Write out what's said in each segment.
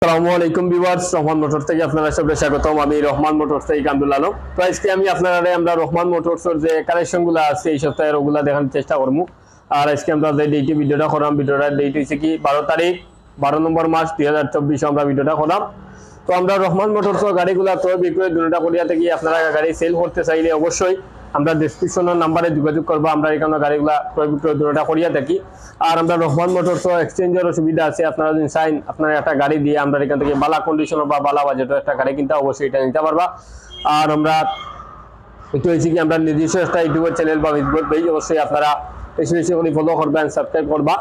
আসসালামু আলাইকুম viewers, Rahman motors থেকে আপনারা সবাইকে স্বাগতম। আমি রহমান মোটরস থেকে কামরুল আলম। তো আজকে আমি আমরা রহমান মোটরসের যে কালেকশনগুলো আছে এই সপ্তাহের ওগুলা দেখানোর চেষ্টা করব। আর আজকে আমরা যে ডেটে ভিডিওটা করলাম, ভিডিওটার ডেট হচ্ছে কি 12 তারিখ 12 নম্বর মাস 2024 আমরা ভিডিওটা করলাম। তো আমরা রহমান মোটরসের গাড়িগুলা ক্রয় বিক্রয় দুটোটা করিয়া থাকি। আপনারা গাড়ি সেল করতে চাইলে অবশ্যই আমরা ডেসক্রিপশনের নাম্বারে যোগাযোগ করবো। আমরা এখানে গাড়িগুলা ক্রয় বিক্রয় দুটোটা করিয়া থাকি। আর আমরা রহমান মোটরস এক্সচেঞ্জের সুবিধা আছে। আপনারা যদি চাইন আপনারা একটা গাড়ি দিয়ে আমরা এখান থেকে বালা কন্ডিশন বা বালা বাজেটের একটা গাড়ি কিনতে অবশ্যই এটা নিতে পারবা। আর আমরা একটু হয়েছে কি আমরা নিজস্ব একটা ইউটিউবের চ্যানেল বা ফেসবুক পেজ অবশ্যই আপনারা বেশি বেশি করে ফলো করবেন, সাবস্ক্রাইব করবা।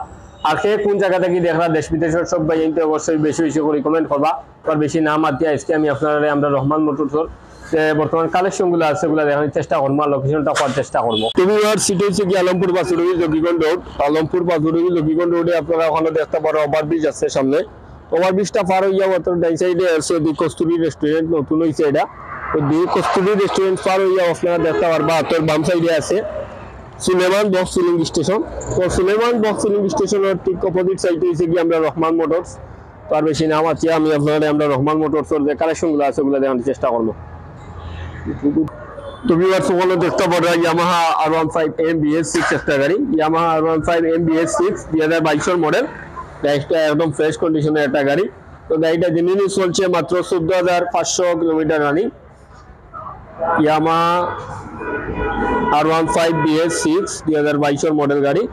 আর কে কোন জায়গা থেকে দেখরা দেশ বিদেশের সব ভাই অবশ্যই বেশি বেশি করে কমেন্ট করবা। আর বেশি নাম আদিয়া আজকে আমি আমরা রহমান মোটরসর যে বর্তমান কালেকশনগুলো আছে সেগুলো দেখানোর চেষ্টা করবো, আর লোকেশনটা পাওয়ার চেষ্টা করবো। তুমি আর সিটি হচ্ছে কি আলমপুর বাসুডুগি জকিগঞ্জ রোড। আলমপুর বাসুডুগি জকিগঞ্জ রোডে আপনারা ওখানে দেখতে পারো ওভারব্রিজ আছে সামনে। ওভারব্রিজটা পার হইয়া মাত্র ডাইন সাইডে আছে দি কস্তুরি রেস্টুরেন্ট, নতুন হয়েছে এটা। তো দি কস্তুরি রেস্টুরেন্ট পার হইয়া আপনারা দেখতে পারবা হাতের বাম সাইডে আছে সুলেমান বক্স ফিলিং স্টেশন। তো সুলেমান বক্স ফিলিং স্টেশনের ঠিক অপোজিট সাইডে হচ্ছে কি আমরা রহমান মোটরস। তার বেশি নাম আছে আমি আমরা রহমান মোটরসের যে কালেকশনগুলো আছে ওগুলো দেখানোর চেষ্টা করবো। তো ভিউয়ার্স ওখানে দেখতে পারো ইয়ামাহা R15 MBS6 একটা গাড়ি। Yamaha R15 MBS6 2022 model. গাড়িটা একদম ফ্রেশ কন্ডিশনের একটা গাড়ি। তো গাড়িটা জেনুইনলি চলছে মাত্র 14,500 kilometre running. Yamaha R15 BS6 2022 model গাড়ি।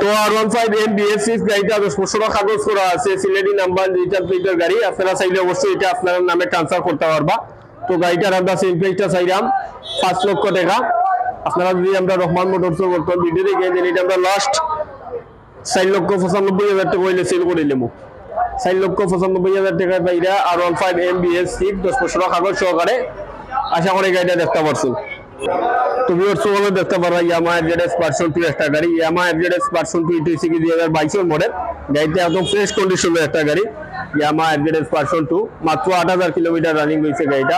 তো R15 MBS6 গাড়িটা 10 কাগজ করা আছে, সিলেটি নাম্বার, ডিজিটাল প্লেটের গাড়ি। আপনারা চাইলে অবশ্যই এটা আপনার নামে ট্রান্সফার করতে পারবা। তো গাড়িটার আমরা সেল প্রাইসটা চাইলাম 5 লক্ষ টাকা। আপনারা যদি আমরা রহমান মোটরসের বর্তমান ভিডিও দেখে দেন এটা আমরা লাস্ট 4,95,000 টাকা হইলে সেল করে নেবো। 4,95,000 টাকা পাইরা R15 MBS6 10 কাগজ সহকারে। আশা করি গাড়িটা দেখতে পারছো। তো ভিউয়ার্স ওখানে দেখতে পারবা ইয়ামাহা FZS ভার্সন 2 একটা গাড়ি। ইয়ামাহা FZS ভার্সন 2 এটা হচ্ছে কি 2022 মডেল। গাড়িটা একদম ফ্রেশ কন্ডিশনের একটা গাড়ি। ইয়ামাহা FZS ভার্সন 2 মাত্র 8,000 কিলোমিটার রানিং হয়েছে গাড়িটা।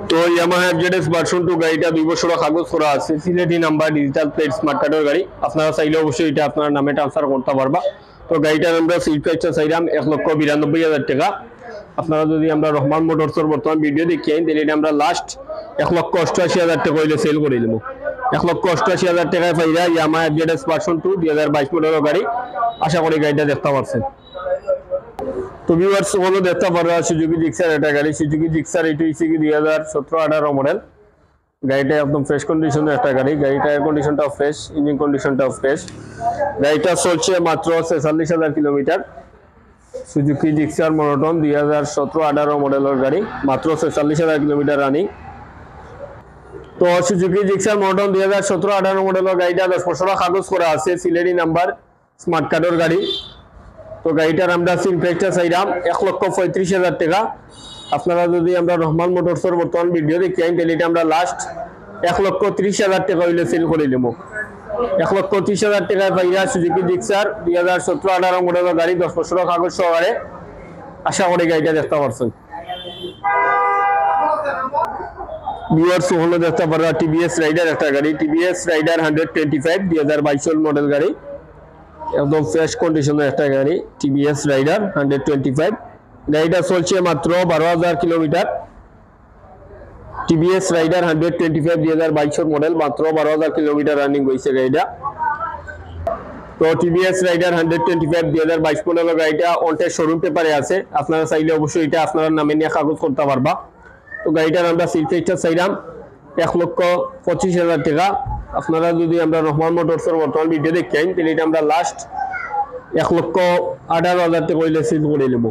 তো ইয়ামাহা FZS ভার্সন 2 গাড়িটা 2 বছর কাগজ করা আছে, Sylheti number, digital plate, smart কার্ডের গাড়ি। আপনারা চাইলে অবশ্যই এটা আপনার নামে ট্রান্সফার করতে পারবা। তো গাড়িটার আমরা সেল প্রাইসটা চাইলাম 1,92,000 টাকা। আপনারা যদি আমরা রহমান মোটরসের বর্তমান ভিডিও দেখি তাহলে এটা আমরা লাস্ট 1,88,000 টাকা হইলে সেল করে দেবো। 1,88,000 টাকায় পাইরা ইয়ামাহা FZS ভার্সন 2 2022 মডেলের গাড়ি। আশা করি গাড়িটা দেখতে পারছেন। তো ভিউয়ার্স ওখানে দেখতে পারবা সুজুকি জিক্সার একটা গাড়ি। সুজুকি জিক্সার এটা হচ্ছে কি 2017-18 মডেল। গাড়িটা একদম ফ্রেশ কন্ডিশনের একটা গাড়ি। গাড়িটার এয়ার কন্ডিশনটাও ফ্রেশ, ইঞ্জিন কন্ডিশনটাও ফ্রেশ। গাড়িটা চলছে মাত্র 46,000 কিলোমিটার। সুজুকি জিক্সার মনোটন 2017-18 মডেলের গাড়ি, মাত্র 46,000 কিলোমিটার রানিং। তো সুজুকি জিক্সার মনোটন 2017-18 মডেলের গাড়িটা 10 বছর কাগজ করা আছে, সিলেটি নাম্বার, স্মার্ট কার্ডের গাড়ি। তো গাড়িটার আমরা সেল প্রাইসটা চাইলাম 1,35,000 টাকা। আপনারা যদি আমরা রহমান মোটরসের বর্তমান ভিডিও দেখি তাহলে এটা আমরা লাস্ট 1,30,000 টাকা হইলে সেল করে নেব। 1,30,000 টাকায় পাইরা সুজুকি জিক্সার 2017-18 মডেলের গাড়ি, 10 বছর কাগজ সহকারে। আশা করি গাড়িটা দেখতে পারছেন। ভিউয়ার্স ওখানে দেখতে পারবা TVS রাইডার একটা গাড়ি। TVS রাইডার 125 2022 মডেল গাড়ি, একদম ফ্রেশ কন্ডিশনের একটা গাড়ি। TVS রাইডার 125 গাড়িটা চলছে মাত্র 12,000 কিলোমিটার। TVS রাইডার 125 2022 মডেল, মাত্র 12,000 কিলোমিটার রানিং হয়েছে গাড়িটা। তো TVS রাইডার 125 2022 মডেলের গাড়িটা অনটেস্ট শোরুম পেপারে আছে। আপনারা চাইলে অবশ্যই এটা আপনার নামে নিয়ে কাগজ করতে পারবা। তো গাড়িটার আমরা সেল প্রাইসটা চাইলাম 1,25,000 টাকা। আপনারা যদি আমরা রহমান মোটরসের বর্তমান ভিডিও দেখেন তাহলে এটা আমরা লাস্ট 1,18,000 টাকা হইলে সেল করে নেব।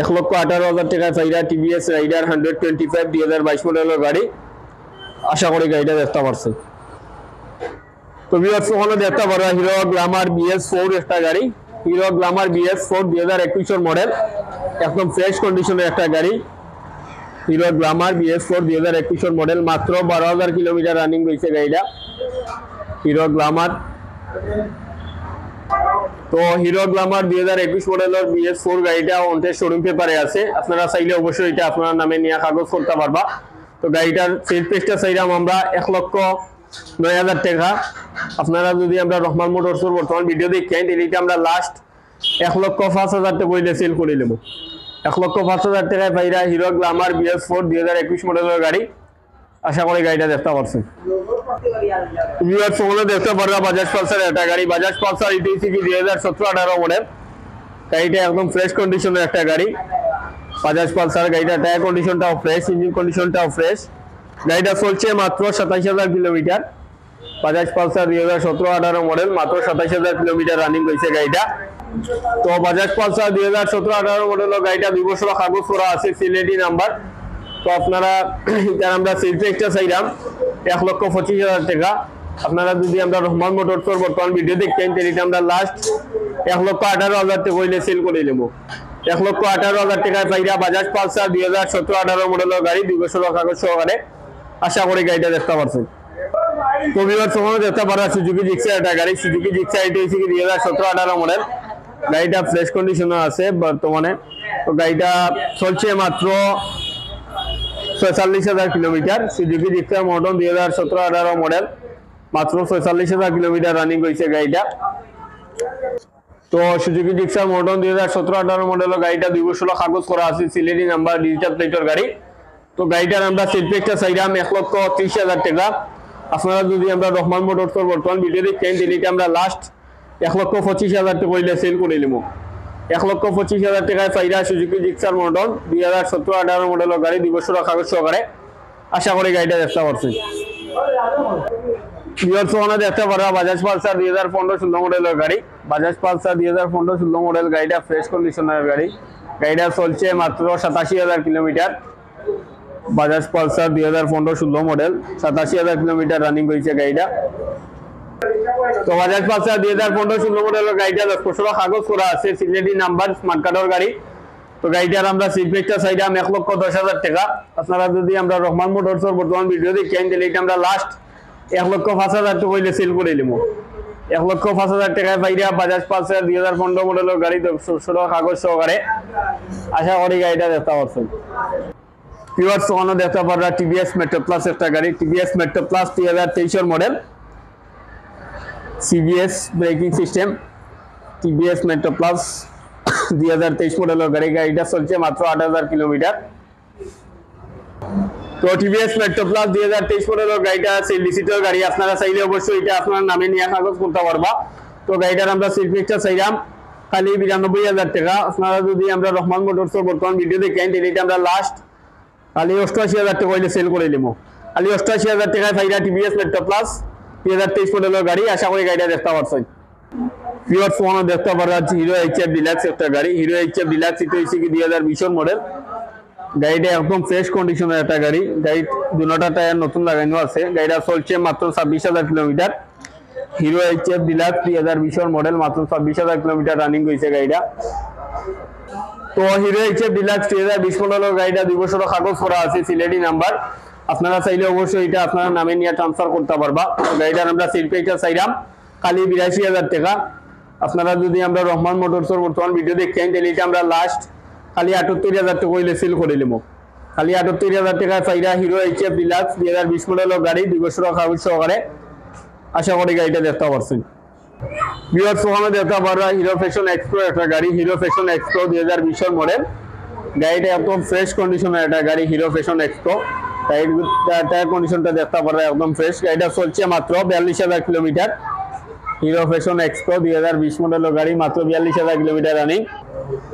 1,18,000 টাকায় পাইরা TVS রাইডার 125 2022 মডেলের গাড়ি। আশা করি গাড়িটা দেখতে পারছেন। তো ভিউয়ার্স ওখানে দেখতে পারো হিরো গ্ল্যামার BS4 একটা গাড়ি। হিরো গ্ল্যামার BS4 2021 মডেল, একদম ফ্রেশ কন্ডিশনের একটা গাড়ি। হিরো গ্ল্যামার BS4 2021 মডেল, মাত্র 12,000 কিলোমিটার রানিং হয়েছে গাড়িটা। Hero Glamour. তো হিরো গ্ল্যামার 2021 মডেলের BS4 গাড়িটা অনটেস্ট শোরুম পেপারে আছে। আপনারা চাইলে অবশ্যই এটা আপনার নামে নিয়ে কাগজ করতে পারবা। তো গাড়িটার সেল প্রাইসটা চাইলাম আমরা 1,09,000 টাকা। আপনারা যদি আমরা রহমান মোটরসের বর্তমান ভিডিও দেখেন তাহলে এটা আমরা লাস্ট 1,05,000 টাকা কইলে সেল করে নেব। 1,05,000 টাকায় পাইরা হিরো গ্ল্যামার BS4 2021 মডেলের গাড়ি। আশা করি গাড়িটা দেখতে পারছেন। ভিউয়ার্স তোমরা দেখতে পারবা বাজাজ পালসার একটা গাড়ি, বাজাজ পালসার ইটিসি 2017-18 মডেল। গাড়িটা একদম ফ্রেশ কন্ডিশনের একটা গাড়ি। বাজাজ পালসার গাড়িটা টায়ার কন্ডিশনটাও ফ্রেশ, ইঞ্জিন কন্ডিশনটাও ফ্রেশ। গাড়িটা চলছে মাত্র 27,000 কিলোমিটার। বাজাজ পালসার 2017-18 মডেল, মাত্র 27,000 কিলোমিটার রানিং হয়েছে গাড়িটা। তো বাজাজ পালসার 2017-18 মডেলের গাড়িটা 2 বছর কাগজ করা আছে, সিলেটি নাম্বার। তো আপনারা যারা আমরা সিলটা একটা চাইলাম 1,25,000 টাকা। আপনারা যদি আমরা রহমান মোটরসের বর্তমান ভিডিও দেখতেন তাহলে আমরা লাস্ট 1,18,000 টাকা হইলে সেল করে নেব। 1,18,000 টাকায় পাইরা বাজাজ পালসার 2017-18 মডেলের গাড়ি 2 বছর কাগজ সহকারে। আশা করি গাড়িটা দেখতে পারছেন। তো ভিউয়ার্স তোমরা দেখতে পারা সুজুকি জিক্সার একটা গাড়ি, সুজুকি জিক্সার এটা হচ্ছে 2017-18 মডেল। গাড়িটা ফ্রেশ কন্ডিশনে আছে বর্তমানে। তো গাড়িটা চলছে মাত্র 46,000 kilometre. Suzuki Gixxer model 2017-18 model, মাত্র 46,000 কিলোমিটার রানিং হয়েছে গাড়িটা। তো সুজুকি জিক্সার মডেল 2017-18 মডেলের গাড়িটা 2 বছর কাগজ করা আছে, সিলেটি নাম্বার, ডিজিটাল প্লেটের গাড়ি। তো গাড়িটার আমরা সেলফেকটা চাইলাম 1,30,000 টাকা। আপনারা যদি আমরা রহমান মোটরসের বর্তমান ভিডিও দেখেন তাহলে আমরা লাস্ট 1,25,000 টাকা হইলে সেল করে নেব। 1,25,000 টাকায় পাইরা সুজুকি জিক্সার মডেল 2017-18 মডেলের গাড়ি 2 বছর কাগজ সহকারে। আশা করি গাড়িটা দেখতে পারছেন। দেখতে পারা বাজাজ পালসার 2015-16 মডেলের গাড়ি, বাজাজ পালসার 2015-16 মডেল। গাড়িটা ফ্রেশ কন্ডিশনের গাড়ি। গাড়িটা চলছে মাত্র 87,000 kilometre. Bajaj Pulsar 2015-16 model, 87,000 kilometre running হয়েছে গাড়িটা। তো বাজাজ পালসার 2015-16 মডেলের গাড়িটা 10 বছর কাগজ করা আছে, সিলেটি নাম্বার, স্মার্ট কার্ডের গাড়ি। তো গাড়িটার আমরা সিলফেকটা চাইলাম 1,10,000 টাকা। আপনারা যদি আমরা রহমান মোটরসের বর্তমান ভিডিও দেখেন তাহলে আমরা লাস্ট 1,05,000 টাকা হইলে সেল করে নেব। 1,05,000 টাকায় পাইরা বাজাজ পালসার 2015 মডেলের গাড়ি 10 বছর কাগজ সহকারে। আশা করি গাড়িটা দেখতে পাচ্ছেন। ভিউয়ার্স তোমরা দেখতে পারবা টিভিএস মেট্রো প্লাস একটা গাড়ি, TVS metro plus 2023 model, CBS braking system. TVS metro plus 2023 মডেলের গাড়ি। গাড়িটা চলছে মাত্র 8,000 কিলোমিটার। তো টিভিএস মেট্রো প্লাস 2023 মডেলের গাড়িটা সিলিসিটর গাড়ি। আপনারা চাইলে অবশ্যই এটা আপনার নামে নিয়ে কাগজ করতে পারবা। তো গাড়িটার আমরা সিলফেকটা চাইলাম খালি 92,000 টাকা। আপনারা যদি আমরা রহমান মোটরসের বর্তমান ভিডিও দেখেন তাহলে এটা আমরা লাস্ট খালি 88,000 টাকা হইলে সেল করে নেব। খালি 88,000 টাকায় পাইরা টিভিএস মেট্রো প্লাস 2023 মডেলের গাড়ি। আশা করি গাড়িটা দেখতে পারছেন। ভিউয়ার্স তোমরা দেখতে পারা হিরো এইচএফ ডিলাক্স একটা গাড়ি, হিরো এইচএফ ডিলাক্স এটা হচ্ছে 2020 মডেল। গাড়িটা একদম ফ্রেশ কন্ডিশনের একটা গাড়ি। গাড়ি দুটা টায়ার নতুন লাগানো আছে। গাড়িটা চলছে মাত্র 26,000 kilometre. Hero HF deluxe 2020 model, মাত্র 26,000 কিলোমিটার রানিং হয়েছে গাড়িটা। তো হিরো এইচএফ ডিলাক্স 2020 মডেলের গাড়িটা 2 বছর কাগজ করা আছে, সিলেটি নাম্বার। আপনারা চাইলে অবশ্যই এটা আপনার নামে নিয়ে ট্রান্সফার করতে পারবা। গাড়িটার আমরা সেলফেকটা চাইলাম খালি 82,000 টাকা। আপনারা যদি আমরা রহমান মোটরসের বর্তমান ভিডিও দেখেন তাহলে এটা আমরা লাস্ট খালি 78,000 টাকা হইলে সেল করে নেব। খালি 78,000 টাকায় পাইরা হিরো এইচএফ ডিলাক্স 2020 মডেলের গাড়ি 2 বছর কাগজ সহকারে। আশা করি গাড়িটা দেখতে পারছেন। ভিউয়ার্স ওখানে দেখতে পারবা হিরো ফ্যাশন এক্সপ্রো একটা গাড়ি, হিরো ফ্যাশন এক্সপ্রো 2020 মডেল। গাড়িটা একদম ফ্রেশ কন্ডিশনের একটা গাড়ি, হিরো ফ্যাশন এক্সপ্রো। টায়ার কন্ডিশনটা দেখতে পারবা একদম ফ্রেশ। গাড়িটা চলছে মাত্র 42,000 কিলোমিটার। হিরো ফ্যাশন এক্সপ্রো 2020 মডেলের গাড়ি, মাত্র 42,000 কিলোমিটার রানিং।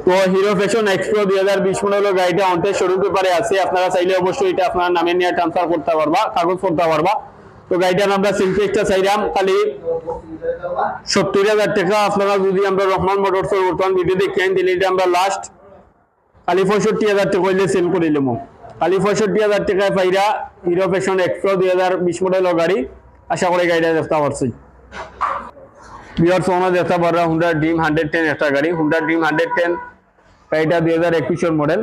তো হিরো ফ্যাশন এক্সপ্রো 2020 মডেলের গাড়িটা অনটেস্ট শোরুম পেপারে আছে। আপনারা চাইলে অবশ্যই এটা আপনার নামে নিয়ে ট্রান্সফার করতে পারবা, কাগজ করতে পারবা। তো গাড়িটার আমরা সিলফেকটা চাইলাম খালি 70,000 টাকা। আপনারা যদি আমরা রহমান মোটরসের বর্তমান ভিডিও দেখেন তাহলে এটা আমরা লাস্ট খালি 65,000 টাকা হইলে সেল করে নেব। খালি 65,000 টাকায় পাইরা হিরো ফ্যাশন এক্সপ্রো 2020 মডেলের গাড়ি। আশা করি গাড়িটা দেখতে পারছি। ভিউয়ার্স তোমরা দেখতে পারবা হুন্ডা ড্রিম 110 একটা গাড়ি, হুন্ডা ড্রিম 110 গাড়িটা 2021 মডেল,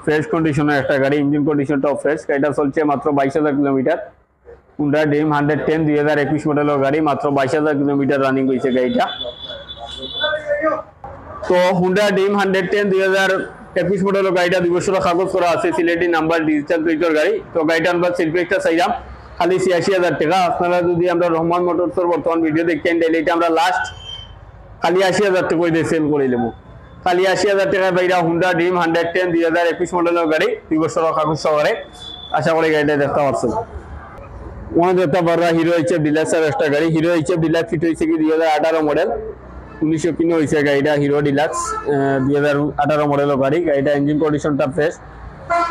ফ্রেশ কন্ডিশনের একটা গাড়ি, ইঞ্জিন কন্ডিশনটাও ফ্রেশ। গাড়িটা চলছে মাত্র 22,000 কিলোমিটার। হুন্ডা ড্রিম 110 2021 মডেলের গাড়ি, মাত্র 22,000 কিলোমিটার রানিং হয়েছে গাড়িটা। তো হুন্ডা ড্রিম 110 2021 মডেলের গাড়িটা 2 বছর কাগজ করা আছে, সিলেটি নাম্বার, ডিজিটাল প্লেটের গাড়ি। তো গাড়িটা আমরা সেলফেকটা চাইলাম খালি 86,000 টাকা। আপনারা যদি আমরা রহমান মোটরসের বর্তমান ভিডিও দেখেন তাহলে এটা আমরা লাস্ট খালি 80,000 টাকা দিয়ে সেল করে নেবো। খালি 80,000 টাকায় বাইরা হুন্ডা ড্রিম 110 2021 মডেলের গাড়ি 2 বছরের কাগজ সহকারে। আশা করি গাড়িটা দেখতে পাচ্ছেন। ওখানে দেখতে পাররা হিরো এইচএফ ডিলাক্সের একটা গাড়ি। হিরো এইচএফ ডিলাক্স ফিট হয়েছে কি 2018 মডেল, 1900 কিনে হয়েছে গাড়িটা। হিরো ডিলাক্স 2018 মডেলের গাড়ি। গাড়িটা ইঞ্জিন কন্ডিশনটা ফ্রেশ।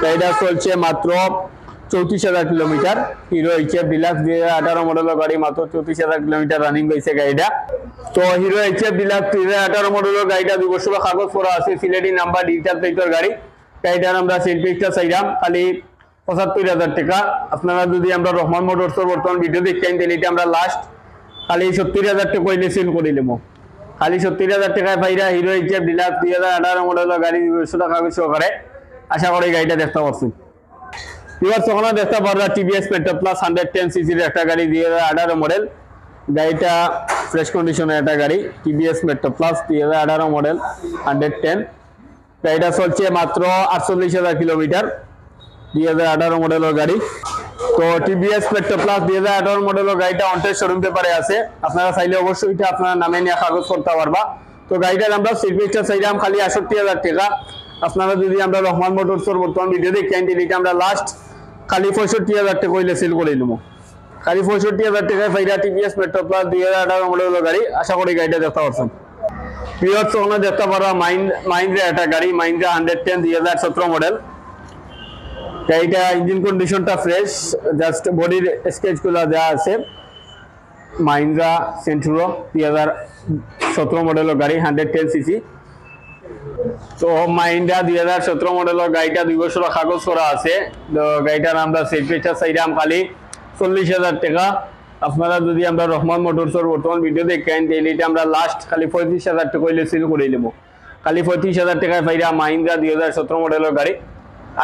গাড়িটা চলছে মাত্র 34,000 কিলোমিটার। হিরো এইচএফ ডিলাক্স 2018 মডেলের গাড়ি, মাত্র 34,000 কিলোমিটার রানিং হয়েছে গাড়িটা। তো হিরো এইচএফ ডিলাক্স 2018 মডেলের গাড়িটা 2 বছরের কাগজ করা আছে, সিলেটি নাম্বার, ডিজিটাল প্লেটের গাড়ি। গাড়িটার আমরা সেল প্রাইসটা চাইলাম খালি 75,000 টাকা। আপনারা যদি আমরা রহমান মোটরসের বর্তমান ভিডিও দেখতেন তাহলে এটা আমরা লাস্ট খালি 70,000 টাকা কইলে সেল করে নেবো। খালি 70,000 টাকায় পাইরা হিরো এইচএফ ডিলাক্স 2018 মডেলের গাড়ি 2 বছরের কাগজ সহকারে। আশা করি গাড়িটা দেখতে পাচ্ছেন। এবার তখন দেখতে পাররা টিভিএস মেট্রো প্লাস 110 সিসির একটা গাড়ি 2018 মডেল। গাড়িটা ফ্রেশ কন্ডিশনের একটা গাড়ি, টিভিএস মেট্রো প্লাস 2018 মডেল 110। গাড়িটা চলছে মাত্র 48,000 কিলোমিটার, 2018 মডেলের গাড়ি। তো টিভিএস মেট্রো প্লাস 2018 মডেলের গাড়িটা অনটেস্ট শোরুম পেপারে আছে। আপনারা চাইলে অবশ্যই এটা আপনারা নামে নিয়ে কাগজ করতে পারবা। তো গাড়িটার আমরা সিলপিসটা চাইলাম খালি 68,000 টাকা। আপনারা যদি আমরা রহমান মোটরসের বর্তমান ভিডিও দেখেন তাহলে এটা আমরা লাস্ট খালি 65,000 টাকা কইলে সেল করে নেবো। খালি 65,000 টাকায় পাইরা টিভিএস মেট্রো প্লাস 2018 মডেলের গাড়ি। আশা করি গাড়িটা দেখতে পাচ্ছেন। প্রিয় তখন দেখতে পারা মাহিন্দ্রা একটা গাড়ি, মাহিন্দ্রা 110 2017 মডেল। গাড়িটা ইঞ্জিন কন্ডিশনটা ফ্রেশ, জাস্ট বডির স্কেচ গুলা দেওয়া আছে। মাহিন্দ্রা সেন্টুরো 2017 মডেলের গাড়ি, 110 সিসি। তো মাহিন্দ্রা 2017 মডেলের গাড়িটা 2 বছরের কাগজ করা আছে। তো গাড়িটার আমরা সেল প্রাইসটা চাইলাম খালি 40,000 টাকা। আপনারা যদি আমরা রহমান মোটরসের বর্তমান ভিডিও দেখেন তাহলে এটা আমরা লাস্ট খালি 35,000 টাকা কইলে সেল করে নেবো। খালি 35,000 টাকায় পাইরা মাহিন্দ্রা 2017 মডেলের গাড়ি।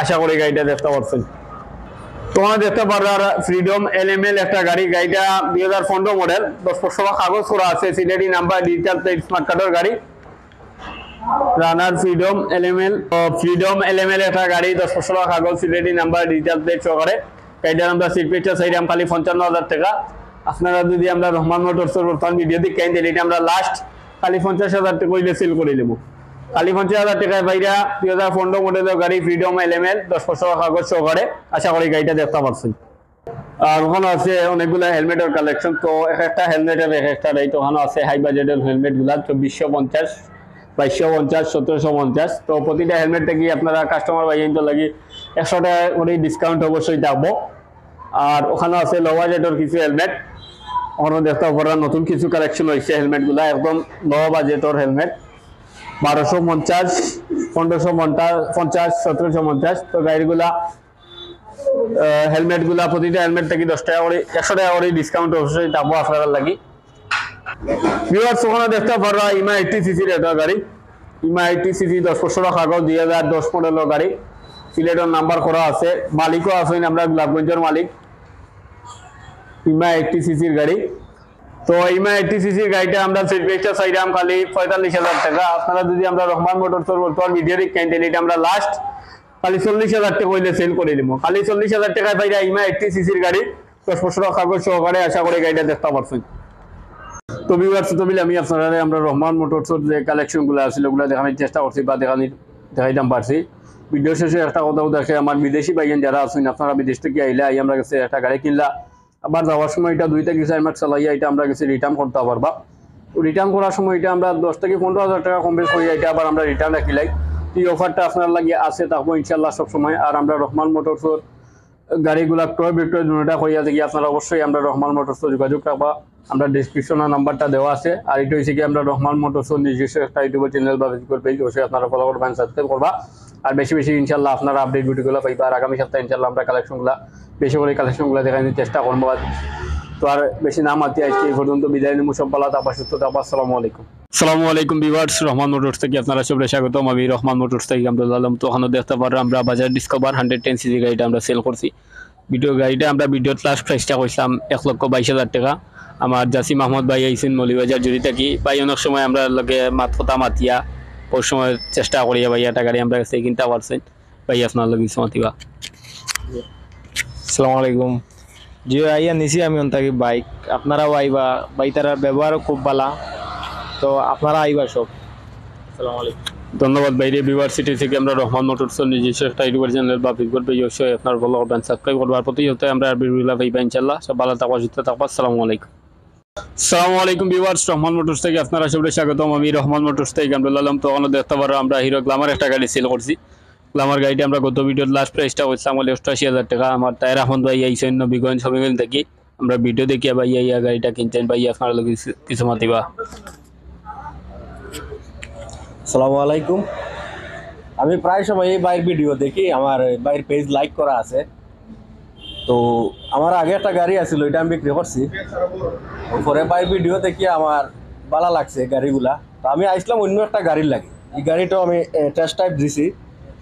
আশা করি গাড়িটা দেখতে পাচ্ছেন। তোমরা দেখতে পারো ফ্রিডম এলএমএল একটা গাড়ি। গাড়িটা 2015 মডেল, 10 বছরের কাগজ করা আছে, Sylheti number, digital plate, smart কার্ডের গাড়ি। রানার ফ্রিডম এলএমএল একটা গাড়ি, 10 বছরের কাগজ, সিলেটি নাম্বার, ডিজিটাল প্লেট সহকারে। গাড়িটার আমরা সিট প্লেটটা চাইলাম খালি 55,000 টাকা। আপনারা যদি আমরা রহমান মোটরসের বর্তমান ভিডিও দেখেন তাহলে এটা আমরা লাস্ট খালি 50,000 টাকা কইলে সেল করে নেবো। খালি 50,000 টাকায় বাইরা 2015 মডেলের গাড়ি, ফ্রিডম এলএমএল, 10 বছরের কাগজ সহকারে। আশা করি গাড়িটা দেখতে পাচ্ছেন। আর ওখানে আছে অনেকগুলো হেলমেটের কালেকশন। তো একটা হেলমেটের একটা রেট ওখানে আছে হাই বাজেটের হেলমেট গুলা 2450, 2250, 1750। তো প্রতিটা হেলমেট থেকে আপনারা কাস্টমার বাইন তো লাগি 100 টাকা করে ডিসকাউন্ট অবশ্যই থাকবো। আর ওখানে আছে লো বাজেটের কিছু হেলমেট। ওখানে দেখতে পারা নতুন কিছু কালেকশন হয়েছে হেলমেট গুলা, একদম লো বাজেটের হেলমেট 1250, 1550, 1750। তো গাড়িগুলা হেলমেট গুলা প্রতিটা হেলমেট থেকে 10 টাকা করে 100 টাকা করে ডিসকাউন্ট অবশ্যই থাকবো আপনাদের লাগি। ভিউয়ার্স ওখানে দেখতে পারো ইমা 80 সিসির একটা গাড়ি, ইমা 80 সিসি, 10 বছরের কাগজ, 2010 মডেলের গাড়ি, সিলেটের নাম্বার করা আছে, মালিকও আছেন আমরা গোলাপগঞ্জের মালিক। ইমা 80 সিসির গাড়ি। তো ইমা 80 সিসির গাড়িটা আমরা সেল প্রাইসটা চাইলাম খালি 45,000 টাকা। আপনারা যদি আমরা রহমান মোটরসের বর্তমান ভিডিও দেখেন তাহলে এটা আমরা লাস্ট খালি 40,000 টাকা কইলে সেল করে নেবো। খালি 40,000 টাকায় পাইরা ইমা 80 সিসির গাড়ি, 10 বছরের কাগজ সহকারে। আশা করি গাড়িটা দেখতে পারছেন। তো ভিউয়ার্স তো আমি আপনারা আমরা রহমান মোটরসের যে কালেকশন গুলো আছে ওগুলো দেখানোর চেষ্টা করছি বা দেখাইতাম পারছি। ভিডিও শেষে একটা কথাও দেখে আমার বিদেশি ভাইয়েন যারা আছেন, আপনারা বিদেশ থেকে আইলে আমরা কাছে একটা গাড়ি কিনলা, আবার যাওয়ার সময় এটা 2 থেকে 4 মাস চালাইয়া এটা আমরা কাছে রিটার্ন করতে পারবা। রিটার্ন করার সময় এটা আমরা 10 থেকে 15,000 টাকা কম বেশ করিয়া এটা আবার আমরা রিটার্ন রাখিলাই। এই অফারটা আপনার লাগে আছে থাকবো ইনশাল্লাহ সবসময়। আর আমরা রহমান মোটরসের গাড়িগুলা ক্রয় বিক্রয় দুটোটা করিয়া থাকি। আপনারা অবশ্যই আমরা রহমান মোটরসের যোগাযোগ রাখবা। আমরা ডিসক্রিপশনে নাম্বারটা দেওয়া আছে। আর এটা হচ্ছে কি আমরা রহমান মোটরসের নিজস্ব একটা ইউটিউব চ্যানেল বা ফেসবুক পেজ, অবশ্যই আপনারা ফলো করবেন, সাবস্ক্রাইব করবা। আর বেশি বেশি ইনশাল্লাহ আপনারা আপডেট ভিডিওগুলো পাইবা। আর আগামী সপ্তাহে ইনশাল্লাহ আমরা বেশি করে কালেকশনগুলো দেখানোর চেষ্টা করবো। তো আর বেশি নাম আতি আজকে এই পর্যন্ত বিদায় নেবো। সব ভালো থাকবা, সুস্থ থাকবা। আসসালামু আলাইকুম। আসসালামু আলাইকুম ভিউয়ার্স, রহমান মোটরস থেকে আপনারা সবাই স্বাগতম। আমি রহমান মোটরস থেকে আব্দুল আলম। তো ওখানে দেখতে পারো আমরা বাজাজ ডিসকভার 110 সিসি গাড়িটা আমরা সেল করছি। গাড়িটা আমরা ভিডিওর লাস্ট প্রাইসটা কইছিলাম 1,22,000 টাকা। আমার জাসিম আহমদ ভাই আইসেন মৌলিবাজার জড়ি থাকি। ভাই অনেক সময় আমরা লগে কথা মাতিয়া ওই সময় চেষ্টা করিয়া ভাই একটা গাড়ি আমরা কাছে কিনতে পারছেন। ভাই আপনার লগে মাতিবা। আসসালামু আলাইকুম। যে আইয়া নিছি আমি অন্তাকি বাইক, আপনারাও আইবা। বাইতার ব্যবহারও খুব ভালো, তো আপনারা আইবা সব। আসসালামু আলাইকুম। ধন্যবাদ বাইরে বিভার সিটি থেকে আমরা রহমান মোটরসের নিজস্ব একটা ইউটিউব চ্যানেল বা ফেসবুক পেজ অবশ্যই আপনার ফলো করবেন, সাবস্ক্রাইব করবার প্রতি হতে আমরা ভিডিওগুলো পাইবা ইনশাআল্লাহ। সব ভালো থাকবা, সুস্থ থাকবা। আসসালামু আলাইকুম। আসসালামু আলাইকুম ভিউয়ার্স, রহমান মোটরস থেকে আপনারা সবাই স্বাগতম। আমি রহমান মোটরস থেকে আমরা বললাম তো ওখানে দেখতে পারো আমরা হিরো গ্ল্যামার একটা গাড়ি সেল করছি। গ্ল্যামার গাড়িটা আমরা গত ভিডিওর লাস্ট প্রাইসটা হচ্ছিলাম 88,000 টাকা। আমার তাই এখন ভাই এই সৈন্য বিগঞ্জ সবিগঞ্জ দেখি আমরা ভিডিও দেখিয়া ভাই এই গাড়িটা কিনছেন ভাই আপনারা লোক কিছু মাতিবা। আসসালামু আলাইকুম। আমি প্রায় সময় এই বাইক ভিডিও দেখি, আমার বাইক পেজ লাইক করা আছে। তো আমার আগে একটা গাড়ি আছিল, ওইটা আমি বিক্রি করছি। পরে বাইক ভিডিও দেখি আমার ভালো লাগছে গাড়িগুলা, তো আমি আসলাম অন্য একটা গাড়ির লাগে। এই গাড়িটাও আমি টেস্ট টাইপ দিছি,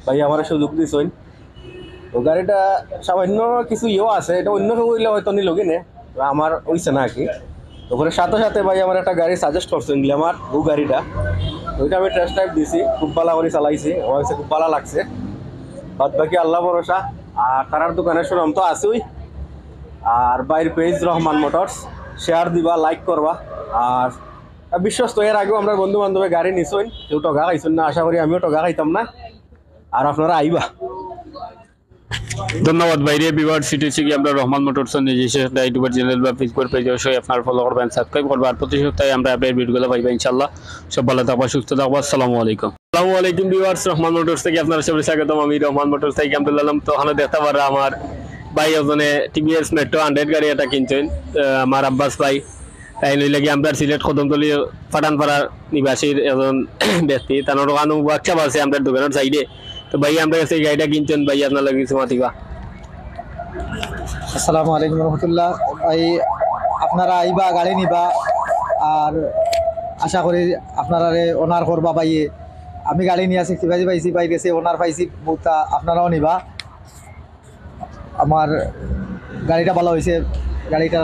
ভাই আমার সুযোগ দিছইন। তো গাড়িটা সামান্য কিছু ইয়েও আছে, এটা অন্য কেউ হইলে হয়তো নিল কিনে, আমার হইছে না আর কি। তো পরে সাথে সাথে ভাই আমার একটা গাড়ি সাজেস্ট করছেন, গ্ল্যামার ও গাড়িটা। ওইটা আমি টেস্ট টাইপ দিছি, খুব ভালো করে চালাইছি, আমার কাছে খুব ভালো লাগছে। বাদ বাকি আল্লাহ ভরসা। আর তারার দোকানের সুনাম তো আছেই। আর বাইর পেজ রহমান মোটরস, শেয়ার দিবা, লাইক করবা। আর বিশ্বস্ত, এর আগেও আমরা বন্ধু বান্ধবের গাড়ি নিছইন, কেউ টগা খাইছেন না, আশা করি আমিও টগা খাইতাম না। আর আপনারা আইবা। ধন্যবাদ বাইরে বিভার সিটি থেকে আমরা রহমান মোটরসের নিজস্ব একটা ইউটিউব চ্যানেল বা ফেসবুক পেজ অবশ্যই আপনার ফলো করবেন, সাবস্ক্রাইব করবেন। আর প্রতি সপ্তাহে আমরা আপনার ভিডিওগুলো পাইবা ইনশাআল্লাহ। সব ভালো থাকবা, সুস্থ থাকবা। আসসালামু আলাইকুম। আসসালামু আলাইকুম ভিউয়ার্স, রহমান মোটরস থেকে আপনারা সবাই স্বাগতম। আমি রহমান মোটরস থেকে আমরা বললাম তো ওখানে দেখতে পারা আমার ভাই ওজনে টিভিএস মেট্রো 100 গাড়ি এটা কিনছেন। আমার আব্বাস ভাই তাই লাগে আমরা সিলেট কদমতলী পাঠানপাড়ার নিবাসীর একজন ব্যক্তি, তার ওখানে ওয়ার্কশপ আছে আমাদের দোকানের সাইডে। তো ভাই আমরা কাছে গাড়িটা কিনছেন, ভাই আপনার লাগে কিছু মাতিবা। আসসালামু আলাইকুম রহমতুল্লাহ। ভাই আপনারা আইবা, গাড়ি নিবা, আর আশা করি আপনারা ওনার করবা। ভাইয়ে আমি গাড়ি নিয়ে আসি, শিবাজি পাইছি, পাই গেছে ওনার পাইছি বহুতা, আপনারাও নিবা। আমার গাড়িটা ভালো হয়েছে, গাড়িটা